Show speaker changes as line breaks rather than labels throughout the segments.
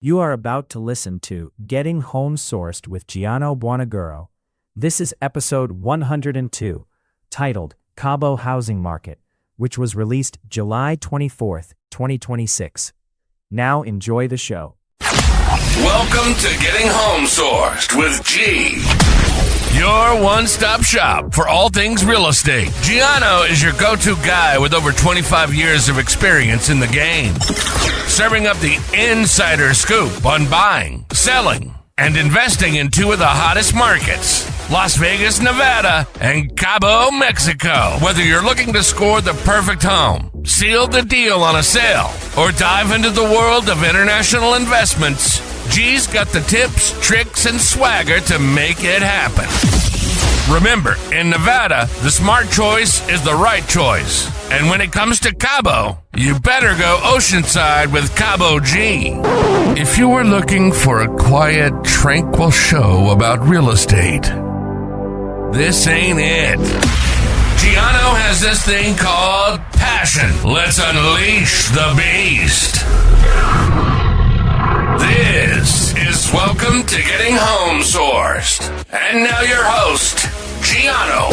You are about to listen to Getting Home Sourced with Gianno Buonaguro. This is episode 102, titled Cabo Housing Market, which was released July 24th, 2026. Now enjoy the show.
Welcome to Getting Home Sourced with G. Your one-stop shop for all things real estate. Gianno is your go-to guy with over 25 years of experience in the game, serving up the insider scoop on buying, selling, and investing in two of the hottest markets, Las Vegas, Nevada, and Cabo, Mexico. Whether you're looking to score the perfect home, seal the deal on a sale, or dive into the world of international investments, G's got the tips, tricks, and swagger to make it happen. Remember, in Nevada, the smart choice is the right choice. And when it comes to Cabo, you better go oceanside with Cabo G. If you were looking for a quiet, tranquil show about real estate, this ain't it. Gianno has this thing called passion. Let's unleash the beast. This is Welcome to Getting Home Sourced. And now your host, Gianno.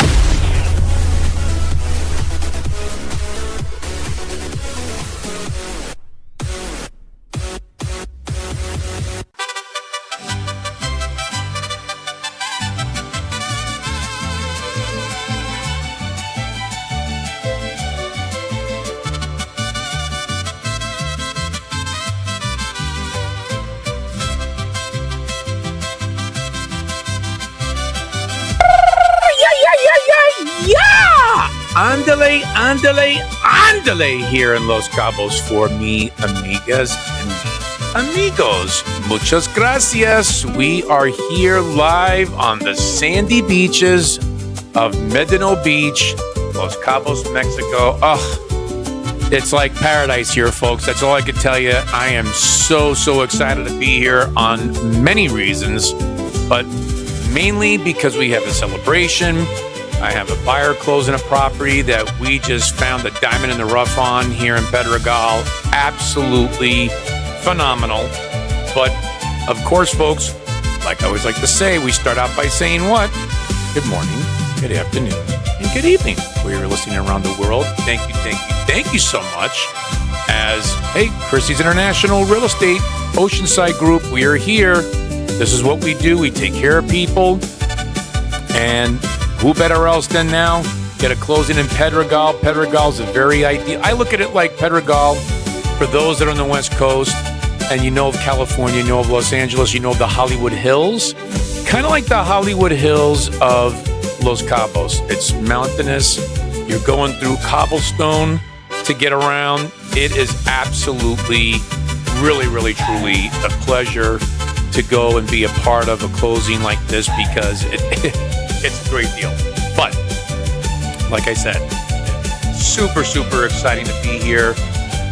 Andale, andale, andale here in Los Cabos for me, amigas and me, amigos. Muchas gracias. We are here live on the sandy beaches of Medino Beach, Los Cabos, Mexico. Oh, it's like paradise here, folks. That's all I can tell you. I am so excited to be here on many reasons, but mainly because we have a celebration. I have a buyer closing a property that we just found a diamond in the rough on here in Pedregal. Absolutely phenomenal. But of course, folks, like I always like to say, we start out by saying what? Good morning, good afternoon, and good evening. Where you're listening around the world. Thank you so much. As, hey, Christie's International Real Estate, Oceanside Group, we are here. This is what we do. We take care of people. And who better else than now? Get a closing in Pedregal. Pedregal's a very ideal. I look at it like Pedregal, for those that are on the West Coast, and you know of California, you know of Los Angeles, you know of the Hollywood Hills. Kind of like the Hollywood Hills of Los Cabos. It's mountainous. You're going through cobblestone to get around. It is absolutely, really, truly a pleasure to go and be a part of a closing like this because it's a great deal. But, like I said, super exciting to be here.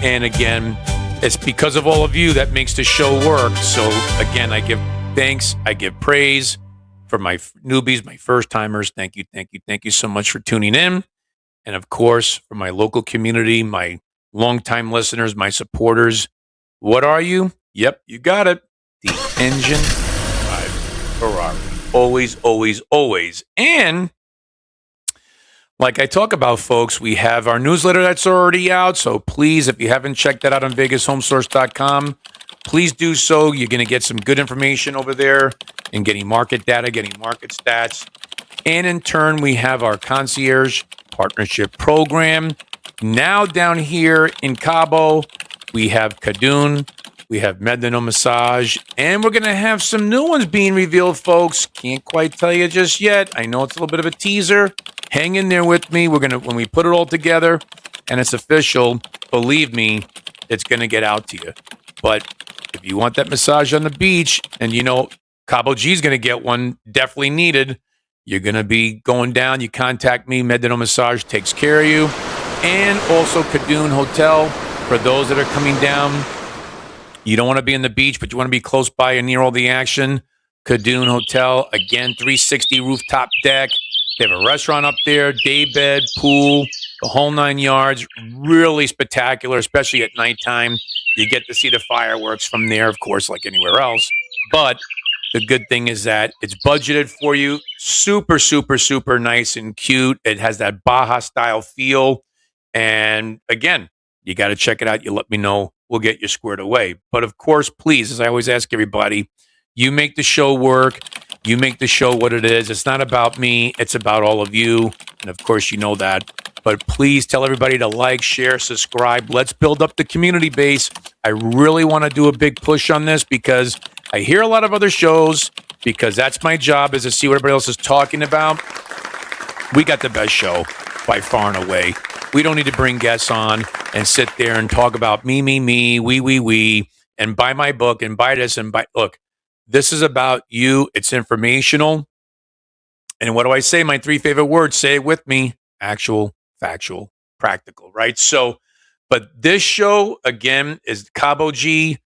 And again, it's because of all of you that makes the show work. So again, I give thanks, I give praise for my newbies, my first timers. Thank you so much for tuning in. And of course, for my local community, my longtime listeners, my supporters. What are you? Yep, you got it. The Engine 5 Ferrari. Always. And like I talk about, folks, we have our newsletter that's already out. So please, if you haven't checked that out on VegasHomeSource.com, please do so. You're going to get some good information over there and getting market data, getting market stats. And in turn, we have our concierge partnership program. Now down here in Cabo, we have Kadun. We have Medino Massage, and we're going to have some new ones being revealed, folks. Can't quite tell you just yet. I know it's a little bit of a teaser. Hang in there with me. When we put it all together and it's official, believe me, it's going to get out to you. But if you want that massage on the beach, and you know Cabo G is going to get one, definitely needed. You're going to be going down. You contact me. Medino Massage takes care of you. And also Kadun Hotel for those that are coming down. You don't want to be on the beach, but you want to be close by and near all the action. Kadun Hotel, again, 360 rooftop deck. They have a restaurant up there, day bed, pool, the whole 9 yards. Really spectacular, especially at nighttime. You get to see the fireworks from there, of course, like anywhere else. But the good thing is that it's budgeted for you. Super, super, super nice and cute. It has that Baja style feel. And again, you got to check it out. You let me know. We'll get you squared away. But of course, please, as I always ask everybody, you make the show work. You make the show what it is. It's not about me. It's about all of you. And of course, you know that. But please tell everybody to like, share, subscribe. Let's build up the community base. I really want to do a big push on this because I hear a lot of other shows, because that's my job, is to see what everybody else is talking about. We got the best show by far and away. We don't need to bring guests on and sit there and talk about me, we, and buy my book and buy this and buy. Look, this is about you. It's informational. And what do I say? My 3 favorite words. Say it with me. Actual, factual, practical, right? So, but this show, again, is Cabo G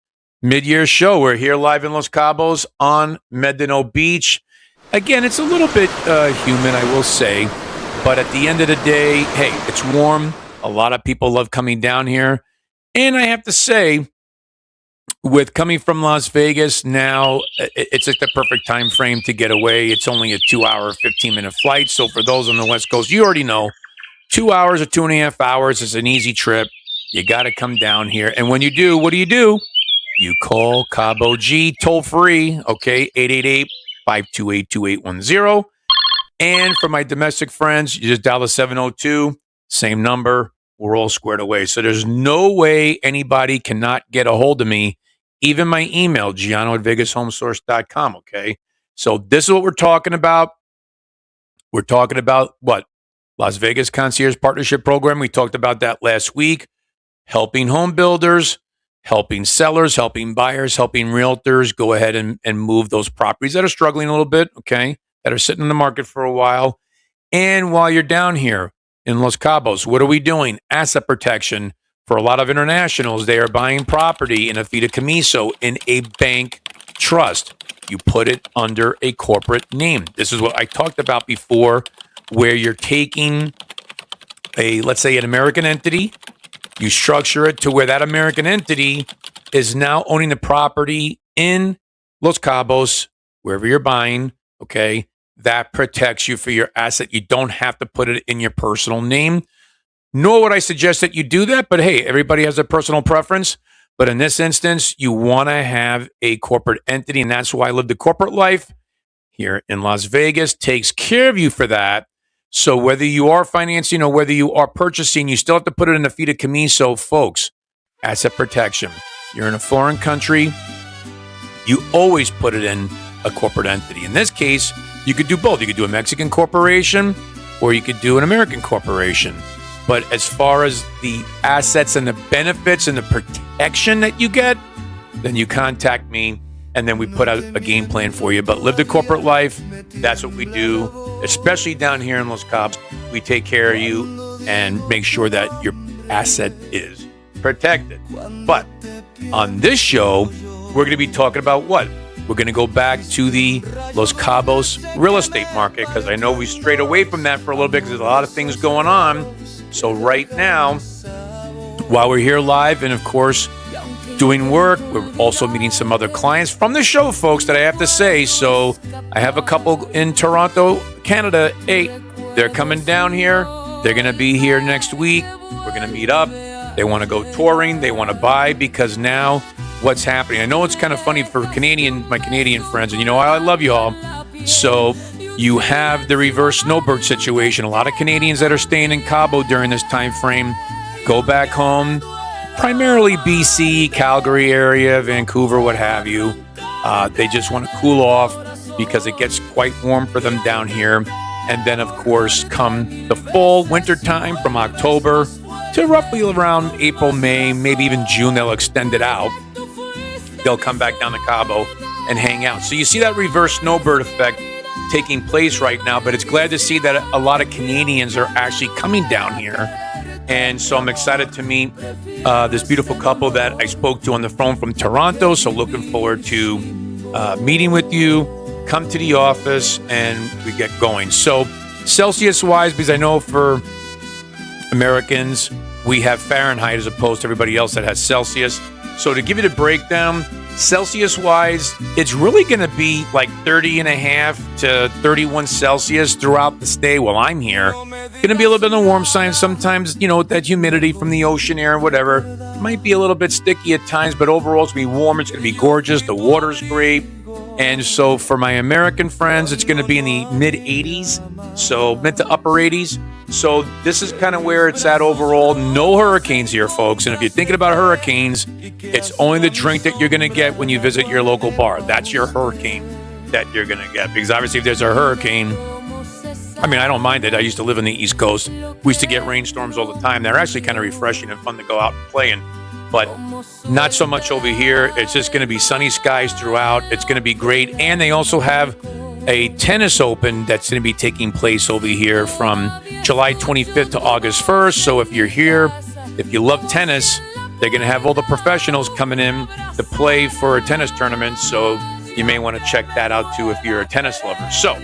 mid-year show. We're here live in Los Cabos on Medano Beach. Again, it's a little bit humid, I will say. But at the end of the day, hey, it's warm. A lot of people love coming down here. And I have to say, with coming from Las Vegas now, it's like the perfect time frame to get away. It's only a 2-hour, 15-minute flight. So for those on the West Coast, you already know, 2 hours or 2.5 hours is an easy trip. You got to come down here. And when you do, what do? You call Cabo G toll free, okay, 888-528-2810. And for my domestic friends, you just dial the 702, same number. We're all squared away. So there's no way anybody cannot get a hold of me. Even my email, Gianno@VegasHomeSource.com, okay? So this is what we're talking about. We're talking about what? Las Vegas Concierge Partnership Program. We talked about that last week. Helping home builders, helping sellers, helping buyers, helping realtors go ahead and move those properties that are struggling a little bit, okay, that are sitting in the market for a while. And while you're down here in Los Cabos, what are we doing? Asset protection. For a lot of internationals, they are buying property in a fideicomiso, in a bank trust. You put it under a corporate name. This is what I talked about before, where you're taking let's say an American entity, you structure it to where that American entity is now owning the property in Los Cabos, wherever you're buying, okay? That protects you for your asset. You don't have to put it in your personal name. Nor would I suggest that you do that, but hey, everybody has a personal preference. But in this instance, you want to have a corporate entity, and that's why I live the corporate life here in Las Vegas. Takes care of you for that. So whether you are financing or whether you are purchasing, you still have to put it in a fideicomiso, folks. Asset protection. You're in a foreign country, you always put it in a corporate entity. In this case, you could do both. You could do a Mexican corporation or you could do an American corporation. But as far as the assets and the benefits and the protection that you get, then you contact me and then we put out a game plan for you. But live the corporate life. That's what we do, especially down here in Los Cabos. We take care of you and make sure that your asset is protected. But on this show, we're going to be talking about what? We're going to go back to the Los Cabos real estate market because I know we strayed away from that for a little bit because there's a lot of things going on. So right now, while we're here live and, of course, doing work, we're also meeting some other clients from the show, folks, that I have to say. So I have a couple in Toronto, Canada. Hey, they're coming down here. They're going to be here next week. We're going to meet up. They want to go touring. They want to buy because now what's happening. I know it's kind of funny for my Canadian friends, and you know, I love you all. So you have the reverse snowbird situation. A lot of Canadians that are staying in Cabo during this time frame go back home, primarily BC, Calgary area, Vancouver, what have you. They just want to cool off because it gets quite warm for them down here. And then, of course, come the fall, winter time from October to roughly around April, May, maybe even June, they'll extend it out. They'll come back down to Cabo and hang out. So you see that reverse snowbird effect taking place right now, but it's glad to see that a lot of Canadians are actually coming down here. And so I'm excited to meet this beautiful couple that I spoke to on the phone from Toronto. So looking forward to meeting with you. Come to the office and we get going. So Celsius-wise, because I know for Americans, we have Fahrenheit as opposed to everybody else that has Celsius. So to give you the breakdown, Celsius-wise, it's really going to be like 30 and a half to 31 Celsius throughout the stay while I'm here. Going to be a little bit on the warm side. Sometimes, with that humidity from the ocean air and whatever, might be a little bit sticky at times, but overall it's going to be warm. It's going to be gorgeous. The water's great. And so for my American friends, it's going to be in the mid 80s, so mid to upper 80s. So this is kind of where it's at overall. No hurricanes here, folks. And if you're thinking about hurricanes, it's only the drink that you're going to get when you visit your local bar. That's your hurricane that you're going to get. Because obviously if there's a hurricane, I don't mind it. I used to live in the East Coast. We used to get rainstorms all the time. They're actually kind of refreshing and fun to go out and play in. But not so much over here. It's just going to be sunny skies throughout. It's going to be great. And they also have a tennis open that's going to be taking place over here from July 25th to August 1st. So if you're here, if you love tennis, they're going to have all the professionals coming in to play for a tennis tournament. So you may want to check that out too if you're a tennis lover. So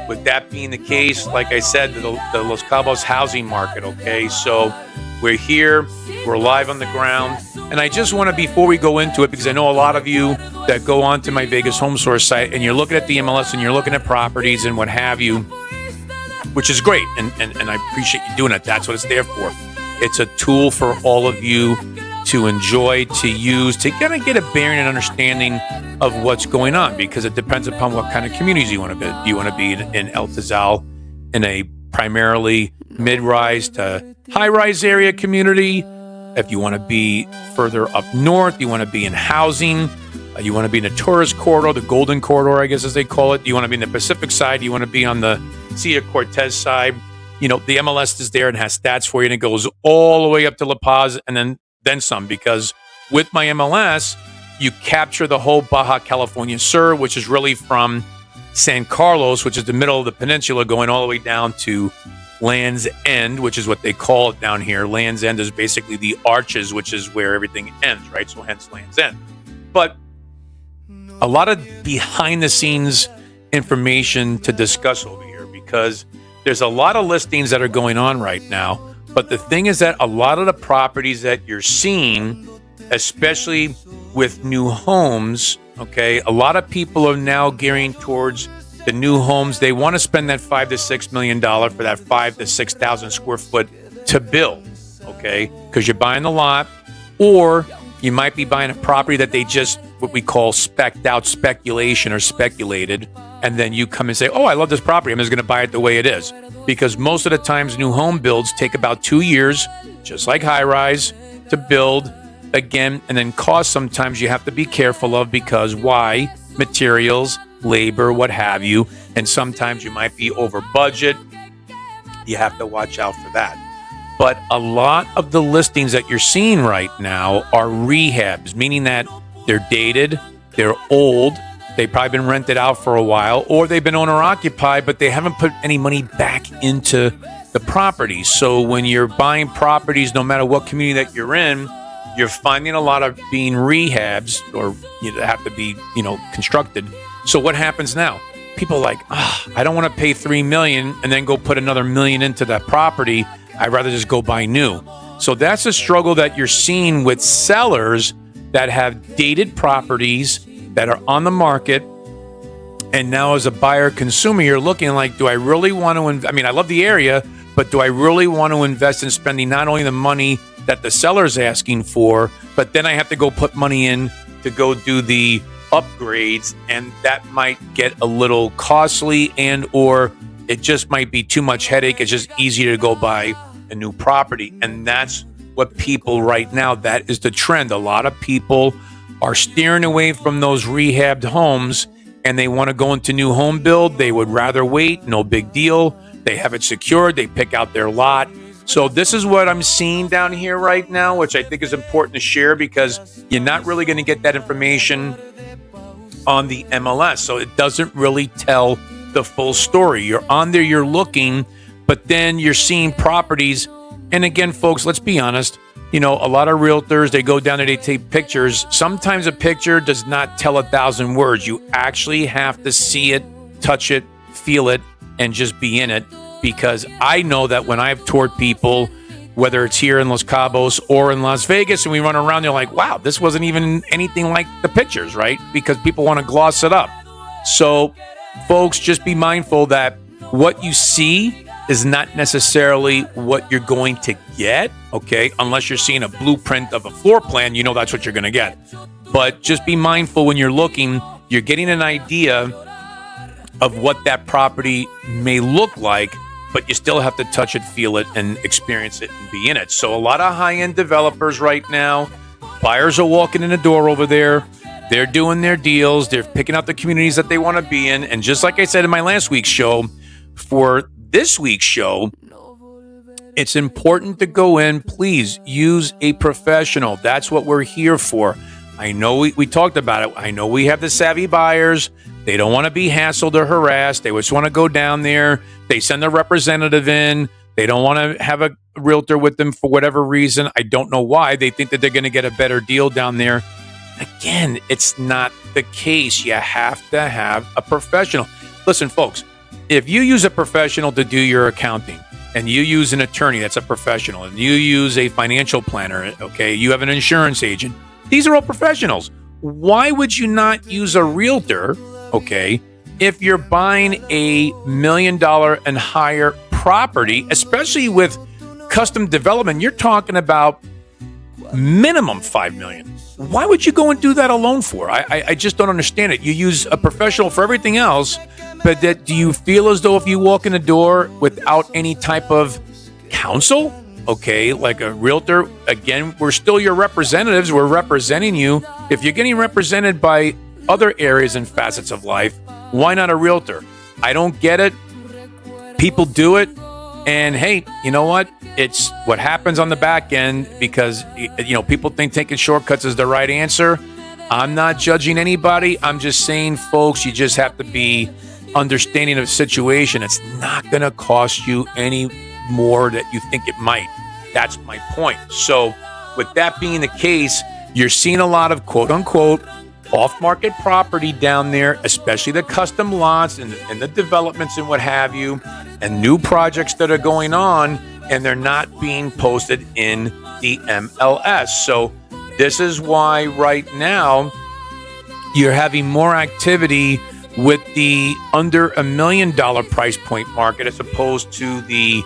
with that being the case, like I said, the Los Cabos housing market, okay? So we're here, we're live on the ground, and I just want to, before we go into it, because I know a lot of you that go onto my Vegas Home Source site and you're looking at the MLS and you're looking at properties and what have you, which is great, and I appreciate you doing it. That's what it's there for. It's a tool for all of you to enjoy, to use, to kind of get a bearing and understanding of what's going on, because it depends upon what kind of communities you want to be. Do you want to be in El Tizal in a primarily mid-rise to high-rise area community? If you want to be further up north, you want to be in housing, you want to be in the tourist corridor, the golden corridor, I guess as they call it. You want to be in the Pacific side, you want to be on the Sea of Cortez side. The MLS is there and has stats for you, and it goes all the way up to La Paz and then some, because with my MLS, you capture the whole Baja California Sur, which is really from San Carlos, which is the middle of the peninsula, going all the way down to Land's End, which is what they call it down here. Land's End is basically the arches, which is where everything ends, right? So hence Land's End. But a lot of behind-the-scenes information to discuss over here, because there's a lot of listings that are going on right now. But the thing is that a lot of the properties that you're seeing, especially with new homes, okay, a lot of people are now gearing towards the new homes. They want to spend that $5 to $6 million for that 5,000 to 6,000 square foot to build, okay? Because you're buying the lot, or you might be buying a property that they just, what we call spec'd out, speculation or speculated, and then you come and say, oh, I love this property, I'm just going to buy it the way it is. Because most of the times new home builds take about 2 years, just like high-rise, to build again, and then cost sometimes you have to be careful of, because why? Materials, labor, what have you, and sometimes you might be over budget. You have to watch out for that. But a lot of the listings that you're seeing right now are rehabs, meaning that they're dated, they're old, they've probably been rented out for a while, or they've been owner-occupied, but they haven't put any money back into the property. So when you're buying properties, no matter what community that you're in, you're finding a lot of being rehabs, or have to be, constructed. So what happens now? People are like, I don't want to pay $3 million and then go put another $1 million into that property. I'd rather just go buy new. So that's a struggle that you're seeing with sellers that have dated properties that are on the market. And now as a buyer consumer, you're looking like, do I really want to, I love the area, but do I really want to invest in spending not only the money that the seller's asking for, but then I have to go put money in to go do the upgrades, and that might get a little costly, and or it just might be too much headache. It's just easier to go buy a new property. And that's what people right now, that is the trend. A lot of people are steering away from those rehabbed homes, and they want to go into new home build. They would rather wait, no big deal. They have it secured, they pick out their lot. So this is what I'm seeing down here right now, which I think is important to share, because you're not really going to get that information on the MLS. So it doesn't really tell the full story. You're on there, you're looking, but then you're seeing properties. And again, folks, let's be honest. A lot of realtors, they go down there, they take pictures. Sometimes a picture does not tell 1,000 words. You actually have to see it, touch it, feel it, and just be in it. Because I know that when I've toured people whether it's here in Los Cabos or in Las Vegas, and we run around, you're like, wow, this wasn't even anything like the pictures, right? Because people want to gloss it up. So, folks, just be mindful that what you see is not necessarily what you're going to get, okay? Unless you're seeing a blueprint of a floor plan, you know that's what you're going to get. But just be mindful when you're looking, you're getting an idea of what that property may look like, but you still have to touch it, feel it, and experience it and be in it. So a lot of high-end developers right now, buyers are walking in the door over there. They're doing their deals. They're picking out the communities that they want to be in. And just like I said in my last week's show, for this week's show, it's important to go in. Please use a professional. That's what we're here for. I know we talked about it. I know we have the savvy buyers. They don't want to be hassled or harassed. They just want to go down there. They send a representative in. They don't want to have a realtor with them for whatever reason. I don't know why. They think that they're going to get a better deal down there. Again, it's not the case. You have to have a professional. Listen, folks, if you use a professional to do your accounting, and you use an attorney that's a professional, and you use a financial planner, okay, you have an insurance agent, these are all professionals. Why would you not use a realtor, okay, if you're buying a $1 million and higher property, especially with custom development? You're talking about minimum $5 million. Why would you go and do that alone for? I just don't understand it. You use a professional for everything else, but do you feel as though if you walk in the door without any type of counsel, okay, like a realtor, again, we're still your representatives. We're representing you. If you're getting represented by other areas and facets of life, why not a realtor? I don't get it. People do it. And hey, you know what? It's what happens on the back end because, people think taking shortcuts is the right answer. I'm not judging anybody. I'm just saying, folks, you just have to be understanding of the situation. It's not going to cost you any more that you think it might. That's my point. So with that being the case, you're seeing a lot of quote unquote off-market property down there, especially the custom lots and the developments and what have you, and new projects that are going on, and they're not being posted in the MLS. So this is why right now you're having more activity with the under $1 million price point market as opposed to the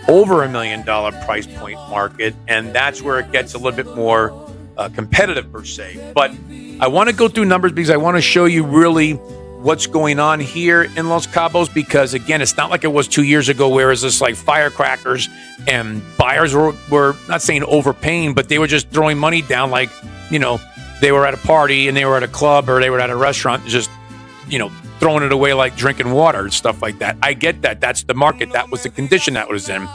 over $1 million price point market. And that's where it gets a little bit more competitive per se. But I want to go through numbers because I want to show you really what's going on here in Los Cabos, because again, it's not like it was 2 years ago where it's just like firecrackers and buyers were not saying overpaying, but they were just throwing money down like, they were at a party and they were at a club or they were at a restaurant, just, throwing it away like drinking water and stuff like that. I get that. That's the market. That was the condition that was in.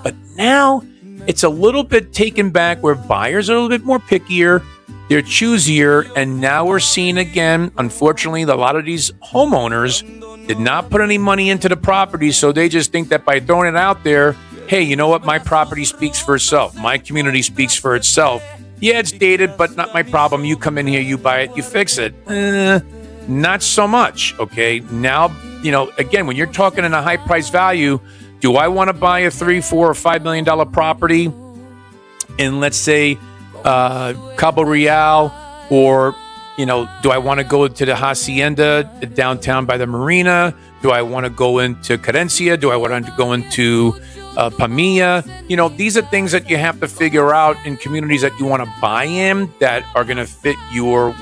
But now it's a little bit taken back where buyers are a little bit more pickier. They're choosier. And now we're seeing again, unfortunately, a lot of these homeowners did not put any money into the property. So they just think that by throwing it out there, hey, you know what? My property speaks for itself. My community speaks for itself. Yeah, it's dated, but not my problem. You come in here, you buy it, you fix it. Not so much. Okay. Now, again, when you're talking in a high price value, do I want to buy a $3, $4, or $5 million property in, let's say, Cabo Real, or, do I want to go to the Hacienda downtown by the marina? Do I want to go into Cadencia? Do I want to go into Pamilla? These are things that you have to figure out in communities that you want to buy in that are going to fit your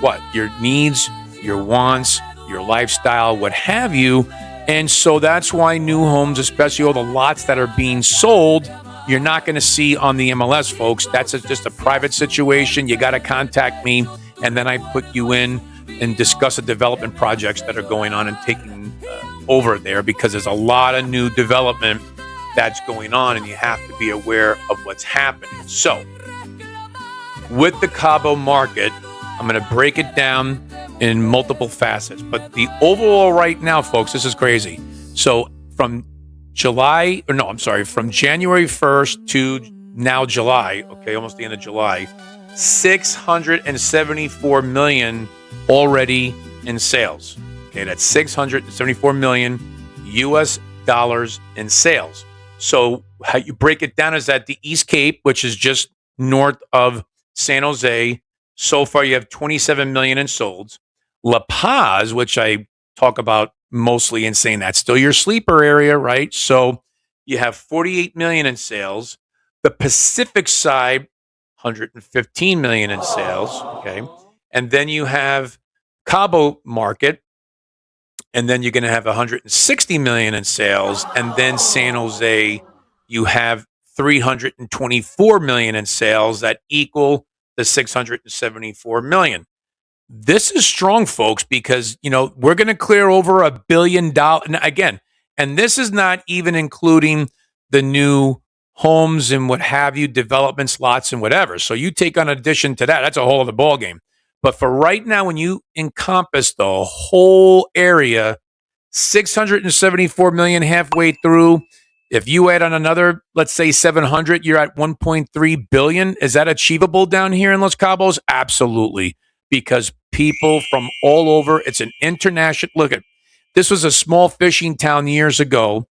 needs, your wants, your lifestyle, what have you. And so that's why new homes, especially all the lots that are being sold, you're not going to see on the MLS, folks. That's just a private situation. You got to contact me, and then I put you in and discuss the development projects that are going on and taking over there, because there's a lot of new development that's going on, and you have to be aware of what's happening. So with the Cabo market, I'm going to break it down in multiple facets. But the overall right now, folks, this is crazy. So from January 1st to now July, okay, almost the end of July, 674 million already in sales. Okay, that's 674 million US dollars in sales. So how you break it down is that the East Cape, which is just north of San Jose, so far you have 27 million in solds. La Paz, which I talk about mostly in saying that's still your sleeper area, right? So you have 48 million in sales. The Pacific side, 115 million in sales. Okay. And then you have Cabo market, and then you're going to have 160 million in sales, and then San Jose, you have 324 million in sales that equal the 674 million. This is strong, folks, because we're going to clear over $1 billion again, and this is not even including the new homes and what have you, developments, lots, and whatever. So you take on addition to that, that's a whole other ballgame. But for right now, when you encompass the whole area, 674 million halfway through. If you add on another, let's say 700, you're at 1.3 billion. Is that achievable down here in Los Cabos? Absolutely. Because people from all over, it's an international look at this was a small fishing town years ago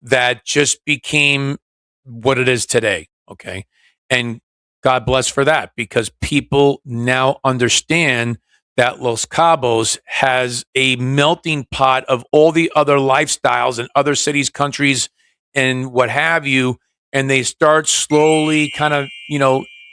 that just became what it is today. Okay. And God bless for that, because people now understand that Los Cabos has a melting pot of all the other lifestyles in other cities, countries, and what have you. And they start slowly kind of,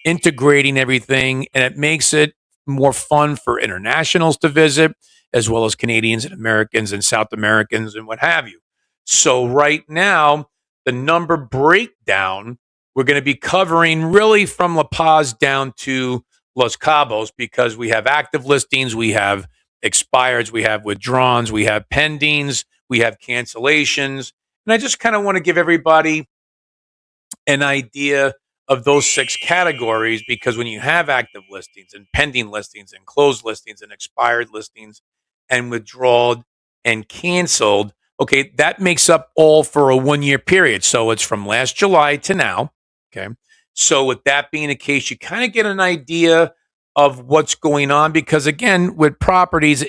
integrating everything, and it makes it more fun for internationals to visit, as well as Canadians and Americans and South Americans and what have you. So right now, the number breakdown, we're going to be covering really from La Paz down to Los Cabos, because we have active listings, we have expireds, we have withdrawns, we have pendings, we have cancellations. And I just kind of want to give everybody an idea of those 6 categories, because when you have active listings and pending listings and closed listings and expired listings and withdrawn and canceled, okay, that makes up all for a 1-year period. So it's from last July to now. Okay. So with that being the case, you kind of get an idea of what's going on, because again, with properties,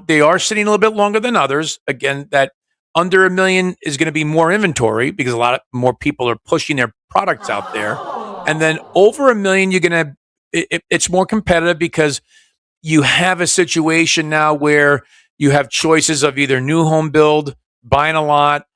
they are sitting a little bit longer than others. Again, that under $1 million is going to be more inventory, because a lot of more people are pushing their products out there. And then over $1 million, you're going to, it's more competitive, because you have a situation now where you have choices of either new home build, buying a lot,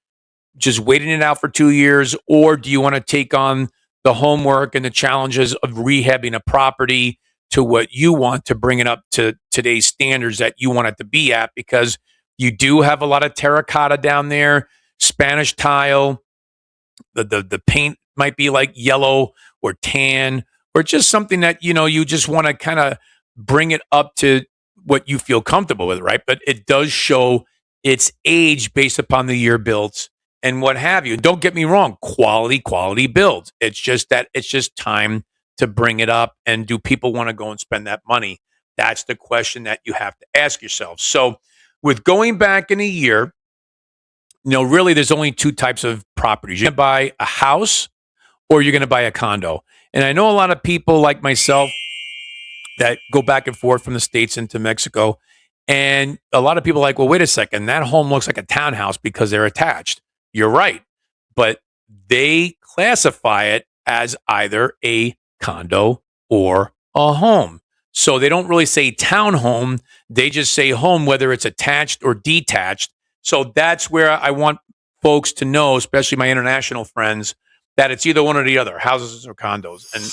just waiting it out for 2 years, or do you want to take on the homework and the challenges of rehabbing a property to what you want to bring it up to today's standards that you want it to be at, because you do have a lot of terracotta down there, Spanish tile, the paint might be like yellow or tan, or just something that, you just want to kind of bring it up to what you feel comfortable with, right? But it does show its age based upon the year built and what have you. Don't get me wrong, quality builds. It's just time to bring it up. And do people want to go and spend that money? That's the question that you have to ask yourself. So with going back in a year, really there's only 2 types of properties. You're going to buy a house or you're going to buy a condo. And I know a lot of people like myself that go back and forth from the States into Mexico. And a lot of people are like, well, wait a second, that home looks like a townhouse because they're attached. You're right. But they classify it as either a condo or a home. So they don't really say townhome. They just say home, whether it's attached or detached. So that's where I want folks to know, especially my international friends, that it's either one or the other, houses or condos. And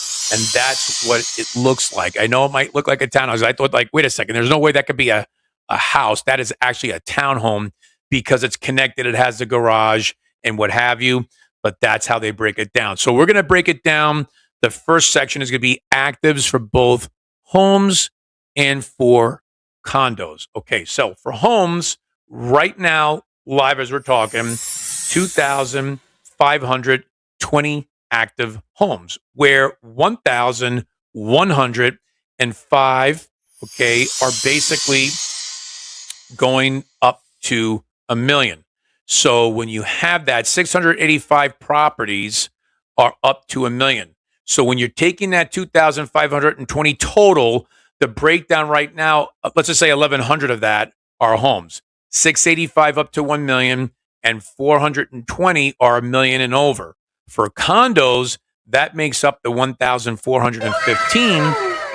that's what it looks like. I know it might look like a townhouse. I thought, like, wait a second, there's no way that could be a house. That is actually a townhome because it's connected. It has the garage and what have you. But that's how they break it down. So we're going to break it down. The first section is going to be actives for both homes and for condos. Okay, so for homes, right now, live as we're talking, 2,520 active homes, where 1,105, okay, are basically going up to $1 million. So when you have that, 685 properties are up to $1 million. So when you're taking that 2,520 total, the breakdown right now, let's just say 1,100 of that are homes. 685 up to $1 million, and 420 are a million and over. For condos, that makes up the 1,415,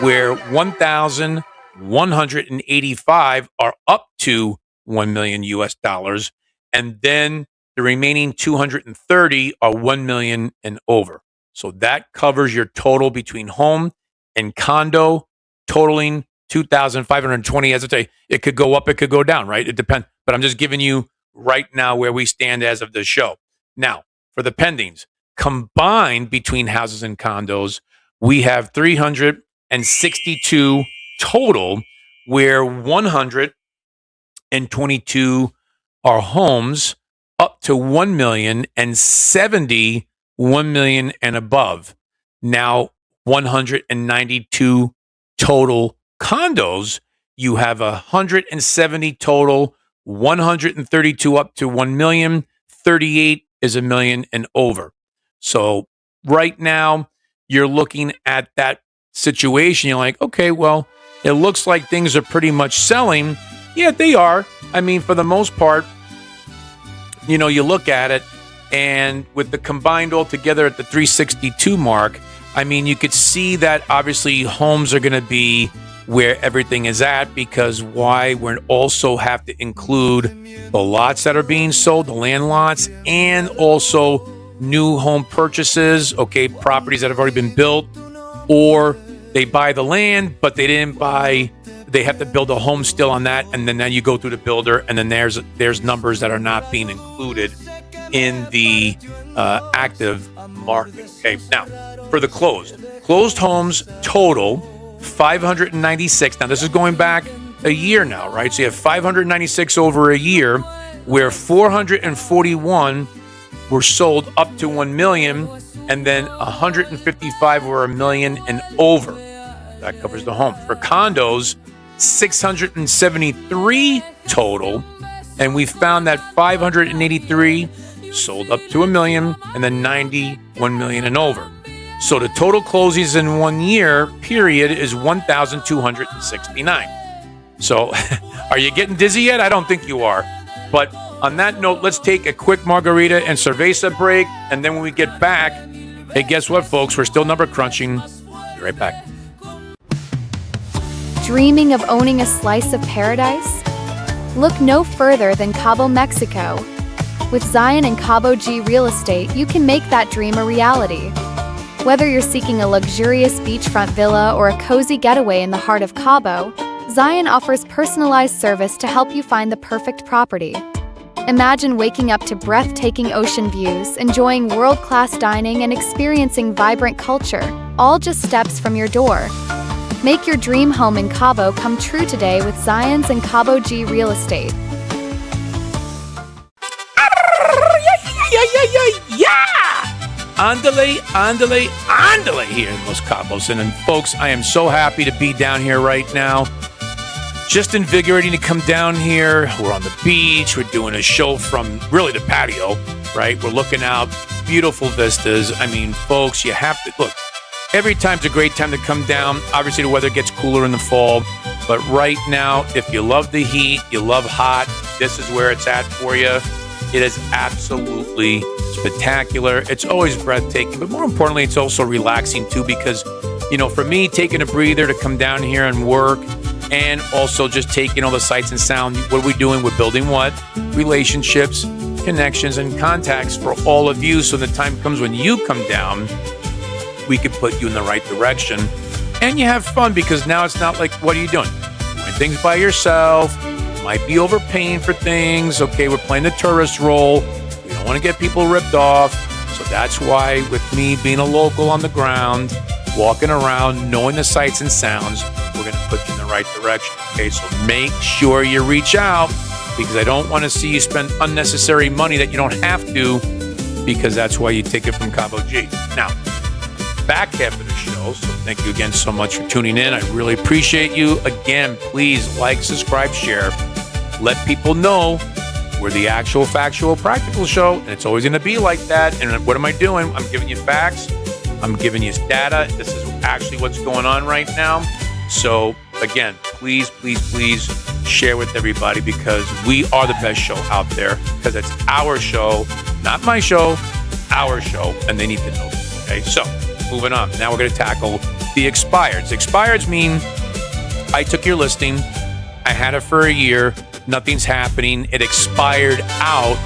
where 1,185 are up to 1 million US dollars, and then the remaining 230 are 1 million and over. So that covers your total between home and condo, totaling 2,520. As I say, it could go up, it could go down, right? It depends. But I'm just giving you right now where we stand as of the show. Now, for the pendings, combined between houses and condos, we have 362 total, where 122 are homes up to 1 million and 70 1 million and above. Now, 192 total condos. You have 170 total, 132 up to 1 million, 38 is a million and over. So right now, you're looking at that situation. You're like, okay, well, it looks like things are pretty much selling. Yeah, they are. I mean, for the most part, you know, you look at it, and with the combined altogether at the 362 mark, I mean, you could see that obviously homes are going to be where everything is at, because why? We also have to include the lots that are being sold, the land lots, and also new home purchases, okay, properties that have already been built, or they buy the land, but they didn't buy, they have to build a home still on that, and then now you go through the builder, and then there's numbers that are not being included in the active market. Okay, now for the closed homes total 596. Now this is going back a year now, right? So you have 596 over a year, where 441 were sold up to 1 million, and then 155 were a million and over. That covers the home. For condos, 673 total, and we found that 583 sold up to 1 million, and then 90 1 million and over. So the total closings in 1 year period is 1,269. So are you getting dizzy yet? I don't think you are. But on that note, let's take a quick margarita and cerveza break, and then when we get back, hey, guess what, folks? We're still number crunching. Be right back.
Dreaming of owning a slice of paradise? Look no further than Cabo, Mexico. With Zion and Cabo G Real Estate, you can make that dream a reality. Whether you're seeking a luxurious beachfront villa or a cozy getaway in the heart of Cabo, Zion offers personalized service to help you find the perfect property. Imagine waking up to breathtaking ocean views, enjoying world-class dining, and experiencing vibrant culture, all just steps from your door. Make your dream home in Cabo come true today with Zion's and Cabo G Real Estate.
Andale here in Los Cabos. And folks, I am so happy to be down here right now. Just invigorating to come down here. We're on the beach. We're doing a show from really the patio, right? We're looking out, beautiful vistas. I mean, folks, you have to look. Every time's a great time to come down. Obviously, the weather gets cooler in the fall. But right now, if you love the heat, you love hot, this is where it's at for you. It is absolutely spectacular. It's always breathtaking, but more importantly, it's also relaxing too, because, you know, for me, taking a breather to come down here and work, and also just taking all the sights and sound. What are we doing? We're building what? Relationships, connections, and contacts for all of you. So the time comes when you come down, we can put you in the right direction, and you have fun, because now it's not like, what are you doing? Doing things by yourself. Might be overpaying for things. Okay, we're playing the tourist role. We don't want to get people ripped off. So that's why, with me being a local on the ground, walking around, knowing the sights and sounds, we're going to put you in the right direction. Okay, so make sure you reach out, because I don't want to see you spend unnecessary money that you don't have to, because that's why you take it from Cabo G. Now, back half of the show, so thank you again so much for tuning in. I really appreciate you. Again, please like, subscribe, share. Let people know we're the actual, factual, practical show, and it's always going to be like that. And what am I doing? I'm giving you facts. I'm giving you data. This is actually what's going on right now. So again, please, please, please share with everybody because we are the best show out there because it's our show, not my show, our show, and they need to know this. Okay, so moving on. Now we're going to tackle the expireds. Expireds mean I took your listing, I had it for a year, nothing's happening, it expired out,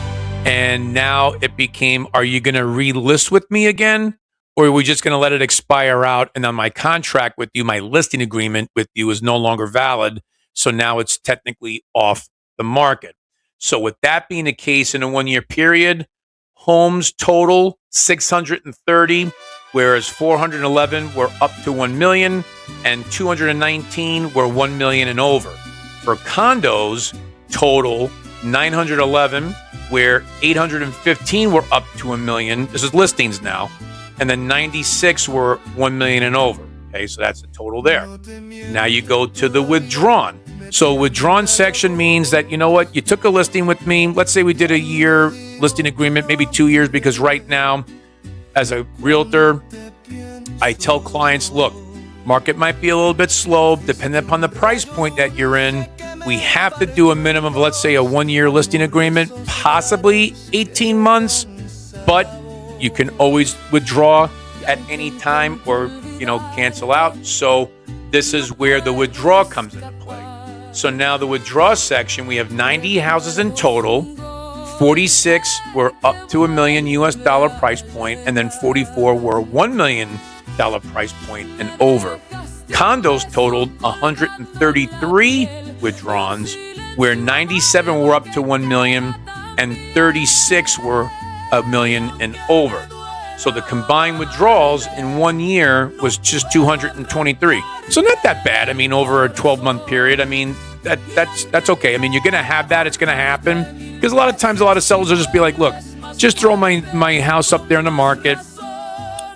and now it became, are you going to relist with me again? Or are we just going to let it expire out and then my contract with you, my listing agreement with you is no longer valid, so now it's technically off the market. So with that being the case in a 1-year period, homes total 630, whereas 411 were up to 1 million and 219 were 1 million and over. For condos, total 911, where 815 were up to 1 million. This is listings now. And then 96 were 1 million and over. Okay, so that's the total there. Now you go to the withdrawn. So withdrawn section means that, you know what, you took a listing with me. Let's say we did a year listing agreement, maybe 2 years, because right now, as a realtor, I tell clients, look, market might be a little bit slow, depending upon the price point that you're in. We have to do a minimum of, let's say, a 1-year listing agreement, possibly 18 months, but you can always withdraw at any time or, cancel out. So this is where the withdrawal comes into play. So now the withdrawal section, we have 90 houses in total. 46 were up to $1 million US price point, and then 44 were $1 million price point and over. Condos totaled 133 withdrawals, where 97 were up to 1 million and 36 were $1 million and over. So the combined withdrawals in 1 year was just 223. So not that bad. I mean, over a 12-month period, I mean, that's okay. I mean, you're going to have that. It's going to happen. Because a lot of times, a lot of sellers will just be like, look, just throw my house up there in the market,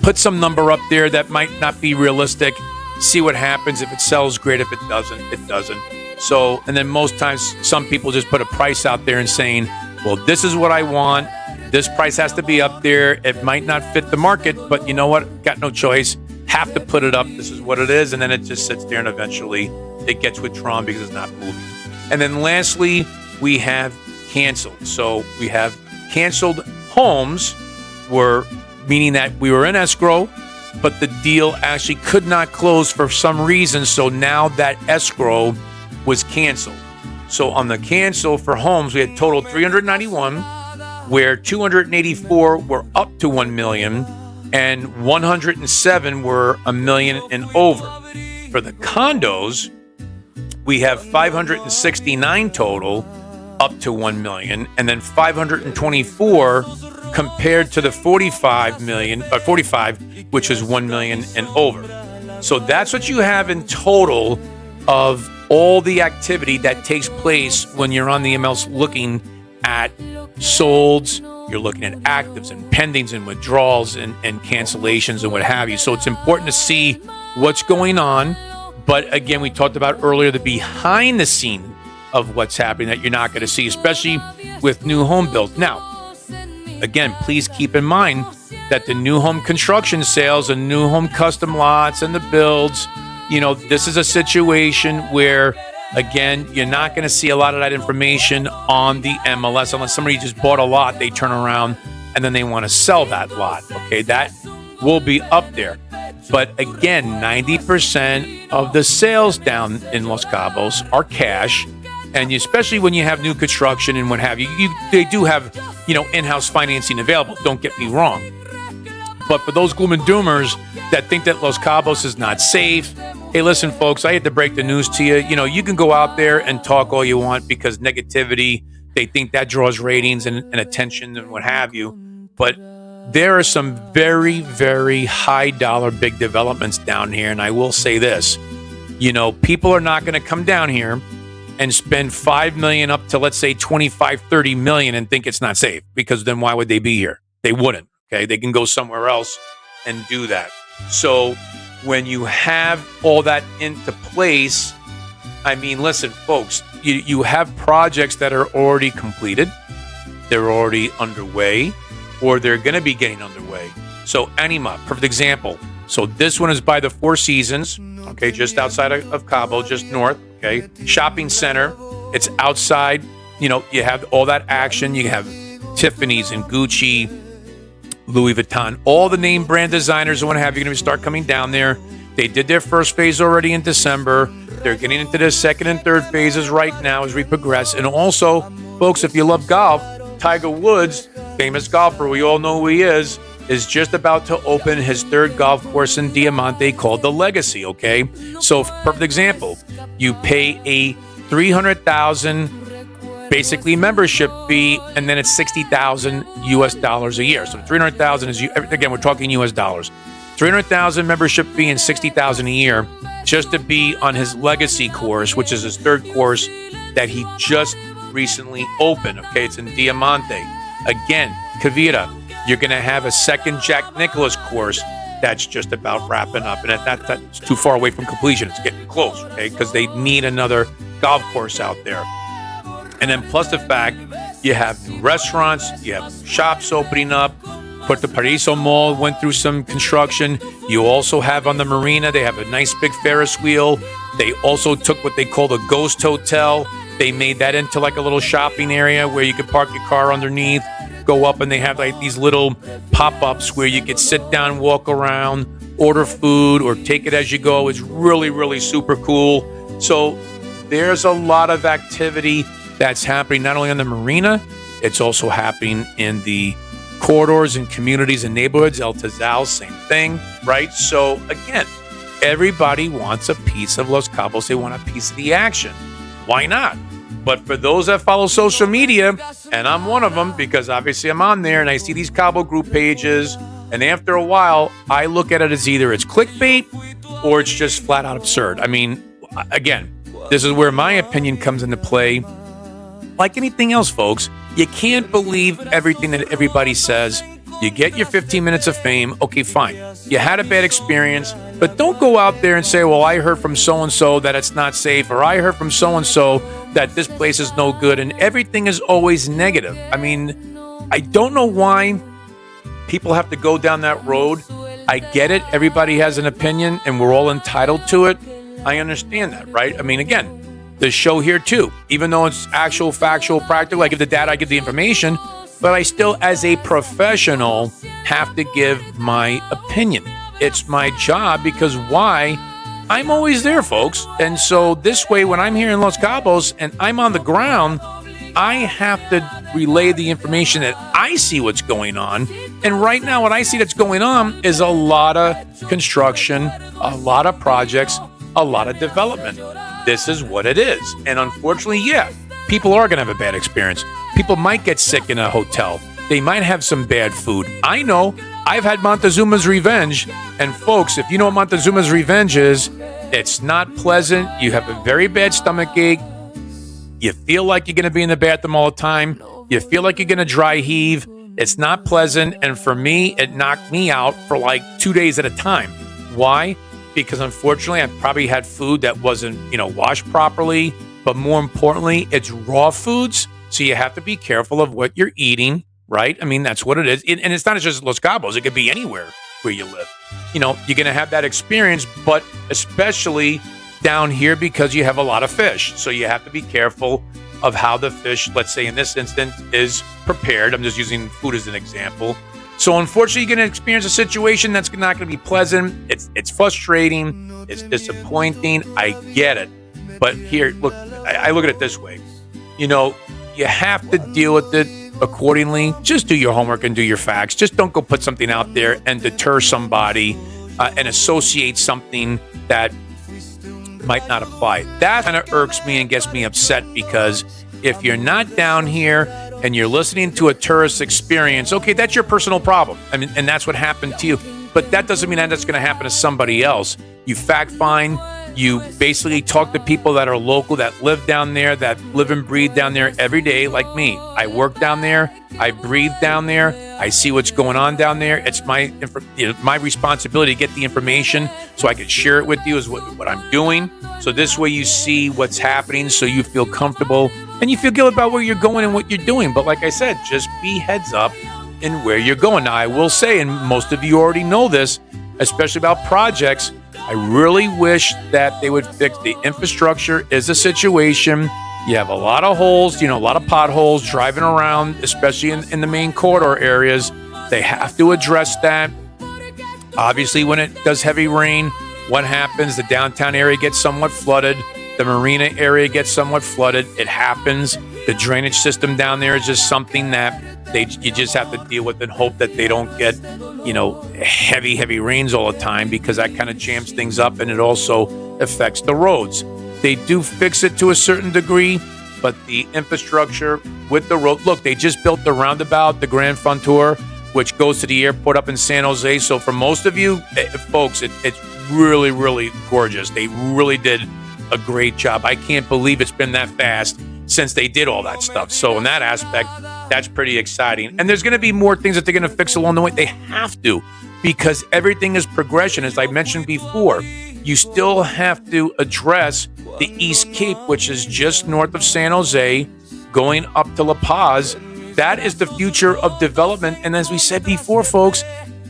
put some number up there that might not be realistic, see what happens. If it sells, great. If it doesn't, it doesn't. So, and then most times, some people just put a price out there and saying, well, this is what I want. This price has to be up there. It might not fit the market, but you know what? Got no choice. Have to put it up. This is what it is. And then it just sits there and eventually it gets withdrawn because it's not moving. And then lastly, we have canceled. So we have canceled homes, meaning that we were in escrow, but the deal actually could not close for some reason. So now that escrow was canceled. So on the cancel for homes, we had total 391, where 284 were up to 1 million and 107 were $1 million and over. For the condos, we have 569 total up to 1 million, and then 524 compared to the 45, which is 1 million and over. So that's what you have in total of all the activity that takes place when you're on the MLS looking at solds, you're looking at actives and pendings and withdrawals and cancellations and what have you. So it's important to see what's going on. But again, we talked about earlier the behind the scene of what's happening that you're not going to see, especially with new home builds. Now, again, please keep in mind that the new home construction sales and new home custom lots and the builds, this is a situation where, again, you're not going to see a lot of that information on the MLS unless somebody just bought a lot, they turn around and then they want to sell that lot. Okay, that will be up there. But again, 90% of the sales down in Los Cabos are cash. And especially when you have new construction and what have you, they do have, in-house financing available. Don't get me wrong. But for those gloom and doomers that think that Los Cabos is not safe, hey, listen, folks, I had to break the news to you. You can go out there and talk all you want because negativity, they think that draws ratings and attention and what have you. But there are some very, very high dollar big developments down here. And I will say this, people are not going to come down here and spend $5 million up to, let's say, $25-30 million and think it's not safe, because then why would they be here? They wouldn't. Okay, they can go somewhere else and do that. So when you have all that into place, I mean, listen, folks, you have projects that are already completed, they're already underway, or they're going to be getting underway. So Anima, perfect example. So this one is by the Four Seasons, okay, just outside of Cabo, just north, okay, shopping center. It's outside. You know, you have all that action. You have Tiffany's and Gucci, Louis Vuitton, all the name brand designers and what have you going to start coming down there. They did their first phase already in December. They're getting into their second and third phases right now as we progress. And also, folks, if you love golf, Tiger Woods, famous golfer, we all know who he is just about to open his third golf course in Diamante called the Legacy, okay? So, perfect example, you pay a $300,000 basically membership fee, and then it's $60,000 US dollars a year. So $300,000 is, again, we're talking US dollars. $300,000 membership fee and $60,000 a year just to be on his Legacy course, which is his third course that he just recently opened. Okay, it's in Diamante. Again, Kavita, you're going to have a second Jack Nicklaus course that's just about wrapping up, and that's too far away from completion. It's getting close, okay, because they need another golf course out there. And then plus the fact you have new restaurants, you have shops opening up. Puerto Paraiso Mall went through some construction. You also have on the marina, they have a nice big Ferris wheel. They also took what they call the Ghost Hotel. They made that into like a little shopping area where you could park your car underneath, go up, and they have like these little pop-ups where you could sit down, walk around, order food, or take it as you go. It's really, really super cool. So there's a lot of activity that's happening not only on the marina, it's also happening in the corridors and communities and neighborhoods. El Tazal, same thing, right? So again, everybody wants a piece of Los Cabos. They want a piece of the action. Why not? But for those that follow social media, and I'm one of them because obviously I'm on there and I see these Cabo group pages, and after a while, I look at it as either it's clickbait or it's just flat out absurd. I mean, again, this is where my opinion comes into play. Like anything else, folks, you can't believe everything that everybody says. You get your 15 minutes of fame. Okay, fine. You had a bad experience, but don't go out there and say, well, I heard from so-and-so that it's not safe, or I heard from so-and-so that this place is no good, and everything is always negative. I mean, I don't know why people have to go down that road. I get it. Everybody has an opinion, and we're all entitled to it. I understand that, right? I mean, again, the show here too, even though it's actual, factual, practical, I give the data, I give the information, but I still, as a professional, have to give my opinion. It's my job because why? I'm always there, folks. And so this way, when I'm here in Los Cabos and I'm on the ground, I have to relay the information that I see what's going on. And right now, what I see that's going on is a lot of construction, a lot of projects, a lot of development. This is what it is. And unfortunately, yeah, people are going to have a bad experience. People might get sick in a hotel. They might have some bad food. I know. I've had Montezuma's Revenge. And folks, if you know what Montezuma's Revenge is, it's not pleasant. You have a very bad stomach ache. You feel like you're going to be in the bathroom all the time. You feel like you're going to dry heave. It's not pleasant. And for me, it knocked me out for like 2 days at a time. Why? Because unfortunately, I probably had food that wasn't, washed properly. But more importantly, it's raw foods. So you have to be careful of what you're eating, right? I mean, that's what it is. And it's not just Los Cabos. It could be anywhere where you live. You're going to have that experience, but especially down here because you have a lot of fish. So you have to be careful of how the fish, let's say in this instance, is prepared. I'm just using food as an example. So unfortunately, you're going to experience a situation that's not going to be pleasant. It's frustrating. It's disappointing. I get it. But here, look, I look at it this way. You have to deal with it accordingly. Just do your homework and do your facts. Just don't go put something out there and deter somebody and associate something that might not apply. That kind of irks me and gets me upset because if you're not down here and you're listening to a tourist experience, okay, that's your personal problem. I mean, and that's what happened to you. But that doesn't mean that's going to happen to somebody else. You fact find. You basically talk to people that are local, that live down there, that live and breathe down there every day, like me. I work down there. I breathe down there. I see what's going on down there. It's my responsibility to get the information so I can share it with you is what I'm doing. So this way you see what's happening so you feel comfortable and you feel good about where you're going and what you're doing. But like I said, just be heads up in where you're going. Now, I will say, and most of you already know this, especially about projects, I really wish that they would fix the infrastructure is a situation. You have a lot of holes, a lot of potholes driving around, especially in the main corridor areas. They have to address that. Obviously, when it does heavy rain, what happens? The downtown area gets somewhat flooded. The marina area gets somewhat flooded. It happens. The drainage system down there is just something that you just have to deal with and hope that they don't get, heavy rains all the time, because that kind of jams things up, and it also affects the roads. They do fix it to a certain degree, but the infrastructure with the road, look, they just built the roundabout, the Grand Frontier, which goes to the airport up in San Jose. So for most of you folks, it's really, really gorgeous. They really did a great job. I can't believe it's been that fast since they did all that stuff. So in that aspect, that's pretty exciting. And there's going to be more things that they're going to fix along the way. They have to, because everything is progression. As I mentioned before, you still have to address the East Cape, which is just north of San Jose, going up to La Paz. That is the future of development. And as we said before, folks,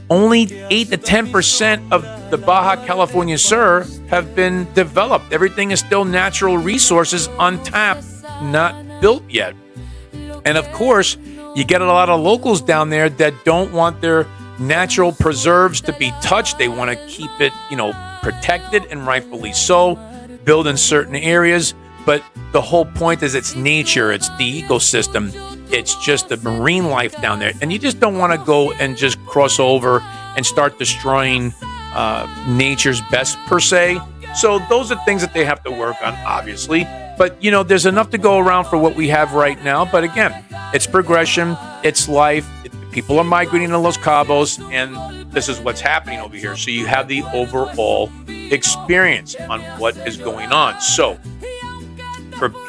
only 8 to 10% of the Baja California Sur have been developed. Everything is still natural resources untapped, not built yet. And of course, you get a lot of locals down there that don't want their natural preserves to be touched. They want to keep it, protected, and rightfully so, build in certain areas. But the whole point is it's nature, it's the ecosystem. It's just the marine life down there. And you just don't want to go and just cross over and start destroying nature's best, per se. So those are things that they have to work on, obviously. But, there's enough to go around for what we have right now. But again, it's progression, it's life. People are migrating to Los Cabos, and this is what's happening over here. So you have the overall experience on what is going on. So,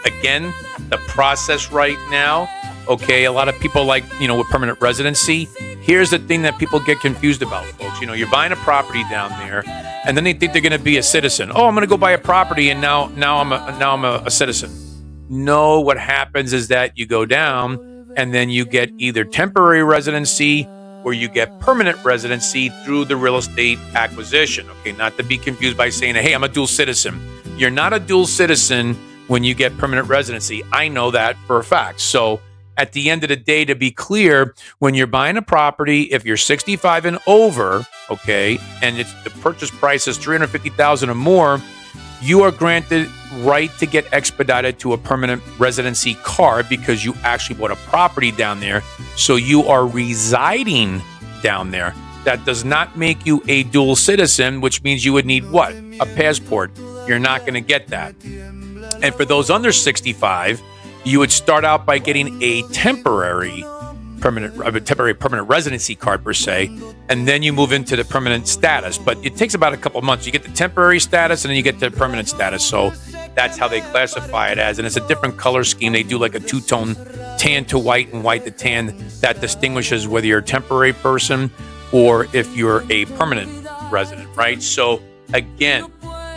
again, the process right now, okay, a lot of people with permanent residency. Here's the thing that people get confused about, folks. You're buying a property down there, and then they think they're going to be a citizen. Oh, I'm going to go buy a property, and now I'm a citizen. No, what happens is that you go down, and then you get either temporary residency or you get permanent residency through the real estate acquisition. Okay, not to be confused by saying, hey, I'm a dual citizen. You're not a dual citizen when you get permanent residency. I know that for a fact. So at the end of the day, to be clear, when you're buying a property, if you're 65 and over, okay, and the purchase price is $350,000 or more, you are granted right to get expedited to a permanent residency card because you actually bought a property down there. So you are residing down there. That does not make you a dual citizen, which means you would need what? A passport. You're not going to get that. And for those under 65, you would start out by getting a temporary permanent residency card, per se, and then you move into the permanent status. But it takes about a couple of months. You get the temporary status, and then you get the permanent status. So that's how they classify it as. And it's a different color scheme. They do like a two-tone tan to white and white to tan that distinguishes whether you're a temporary person or if you're a permanent resident, right? So again,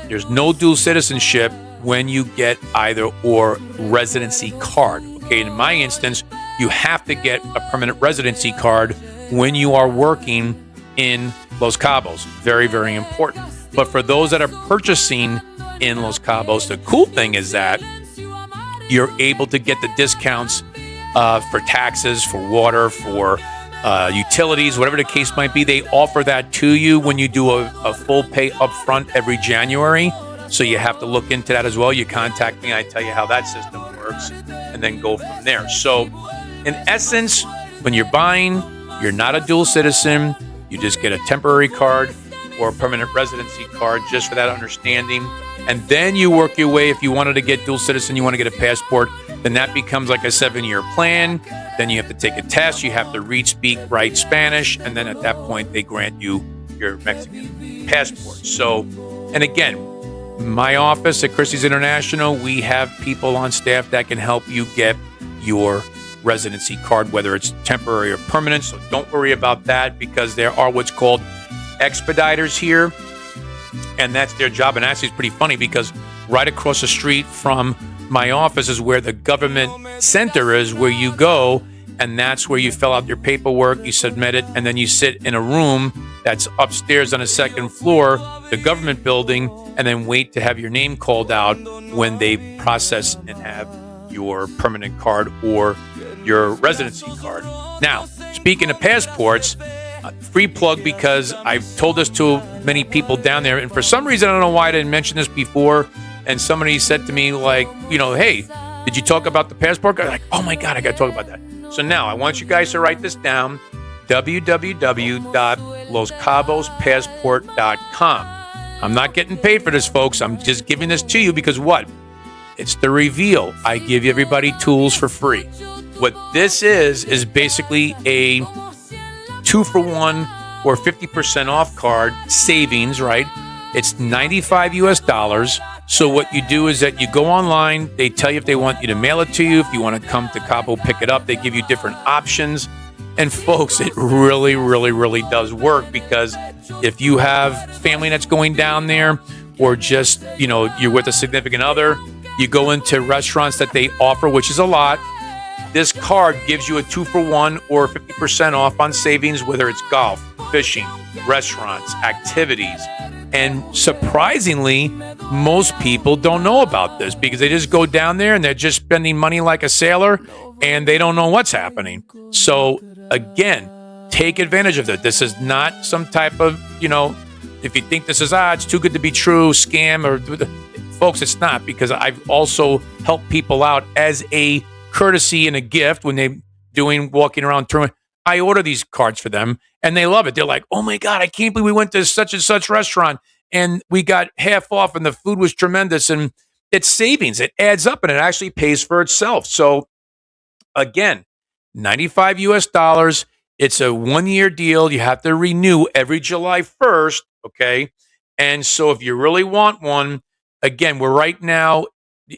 there's no dual citizenship when you get either or residency card. Okay, in my instance, you have to get a permanent residency card when you are working in Los Cabos. Very, very important. But for those that are purchasing in Los Cabos, the cool thing is that you're able to get the discounts for taxes, for water, for utilities, whatever the case might be. They offer that to you when you do a full pay upfront every January. So you have to look into that as well. You contact me, I tell you how that system works, and then go from there. So in essence, when you're buying, you're not a dual citizen. You just get a temporary card or a permanent residency card, just for that understanding. And then you work your way. If you wanted to get dual citizen, you want to get a passport, then that becomes like a 7-year plan. Then you have to take a test. You have to read, speak, write Spanish. And then at that point, they grant you your Mexican passport. So, and again, my office at Christie's International, we have people on staff that can help you get your residency card, whether it's temporary or permanent. So don't worry about that, because there are what's called expediters here, and that's their job. And actually, it's pretty funny because right across the street from my office is where the government center is, where you go, and that's where you fill out your paperwork, you submit it, and then you sit in a room that's upstairs on the second floor, the government building, and then wait to have your name called out when they process and have your permanent card or your residency card. Now, speaking of passports, free plug, because I've told this to many people down there, and for some reason, I don't know why I didn't mention this before, and somebody said to me, like, hey, did you talk about the passport? I'm like, oh my God, I got to talk about that. So now I want you guys to write this down, www.loscabospassport.com. I'm not getting paid for this, folks. I'm just giving this to you because what? It's the reveal. I give everybody tools for free. What this is basically a 2-for-1 or 50% off card savings, right? It's 95 US dollars. So what you do is that you go online, they tell you if they want you to mail it to you, if you want to come to Cabo, pick it up, they give you different options. And folks, it really, really, really does work, because if you have family that's going down there, or just, you're with a significant other, you go into restaurants that they offer, which is a lot. This card gives you a 2-for-1 or 50% off on savings, whether it's golf, fishing, restaurants, activities. And surprisingly, most people don't know about this because they just go down there and they're just spending money like a sailor and they don't know what's happening. So again, take advantage of it. This is not some type of, if you think this is, it's too good to be true, scam, or folks, it's not, because I've also helped people out as a courtesy and a gift when they're walking around tournament. I order these cards for them and they love it. They're like, oh my God, I can't believe we went to such and such restaurant and we got half off and the food was tremendous. And it's savings. It adds up and it actually pays for itself. So again, 95 US dollars. It's a 1-year deal. You have to renew every July 1st. Okay. And so if you really want one, again, we're right now,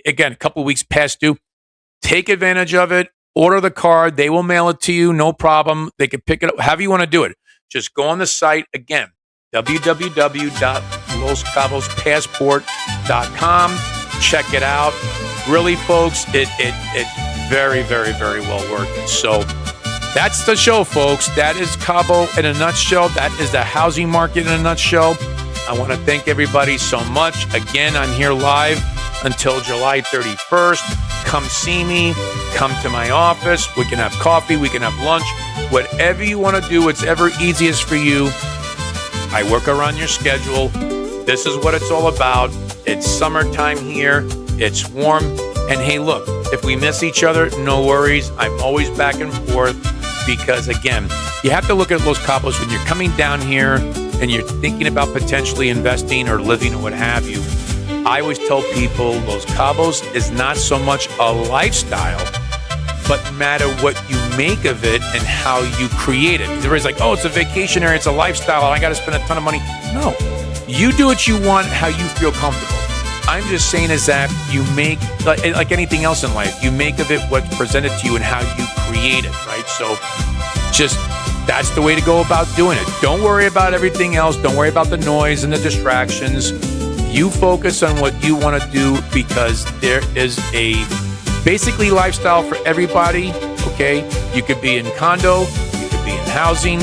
a couple of weeks past due. Take advantage of it. Order the card. They will mail it to you. No problem. They can pick it up. However you want to do it. Just go on the site again, www.loscabospassport.com. Check it out. Really, folks, it's very, very, very well worth it. So that's the show, folks. That is Cabo in a nutshell. That is the housing market in a nutshell. I want to thank everybody so much. Again, I'm here live until July 31st. Come see me. Come to my office. We can have coffee. We can have lunch. Whatever you want to do, whatever easiest for you. I work around your schedule. This is what it's all about. It's summertime here. It's warm. And hey, look, if we miss each other, no worries. I'm always back and forth because, again, you have to look at Los Cabos when you're coming down here and you're thinking about potentially investing or living or what have you. I always tell people Los Cabos is not so much a lifestyle, but matter what you make of it and how you create it. Everybody's like, oh, it's a vacation area, it's a lifestyle, I got to spend a ton of money. No, you do what you want, how you feel comfortable. I'm just saying is that you make, like anything else in life, you make of it what's presented to you and how you create it, right? So just, that's the way to go about doing it. Don't worry about everything else. Don't worry about the noise and the distractions. You focus on what you want to do because there is a basically lifestyle for everybody, okay? You could be in condo, you could be in housing,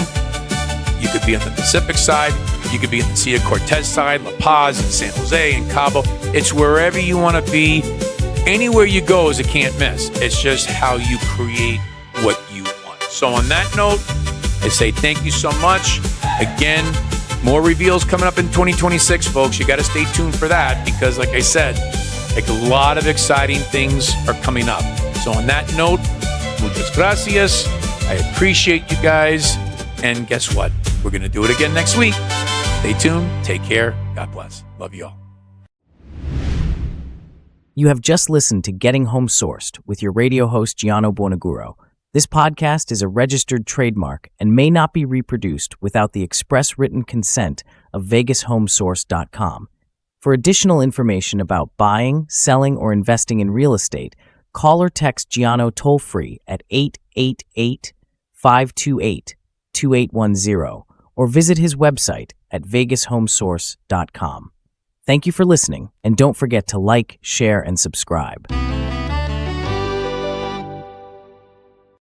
you could be on the Pacific side, you could be in the Sea of Cortez side, La Paz, and San Jose, and Cabo. It's wherever you want to be. Anywhere you go is a can't miss. It's just how you create what you want. So on that note, I say thank you so much. Again, more reveals coming up in 2026, folks. You got to stay tuned for that because, like I said, like a lot of exciting things are coming up. So on that note, muchas gracias. I appreciate you guys. And guess what? We're going to do it again next week. Stay tuned. Take care. God bless. Love you all.
You have just listened to Getting Home Sourced with your radio host, Gianno Buonaguro. This podcast is a registered trademark and may not be reproduced without the express written consent of VegasHomeSource.com. For additional information about buying, selling, or investing in real estate, call or text Gianno toll-free at 888-528-2810 or visit his website at VegasHomeSource.com. Thank you for listening, and don't forget to like, share, and subscribe.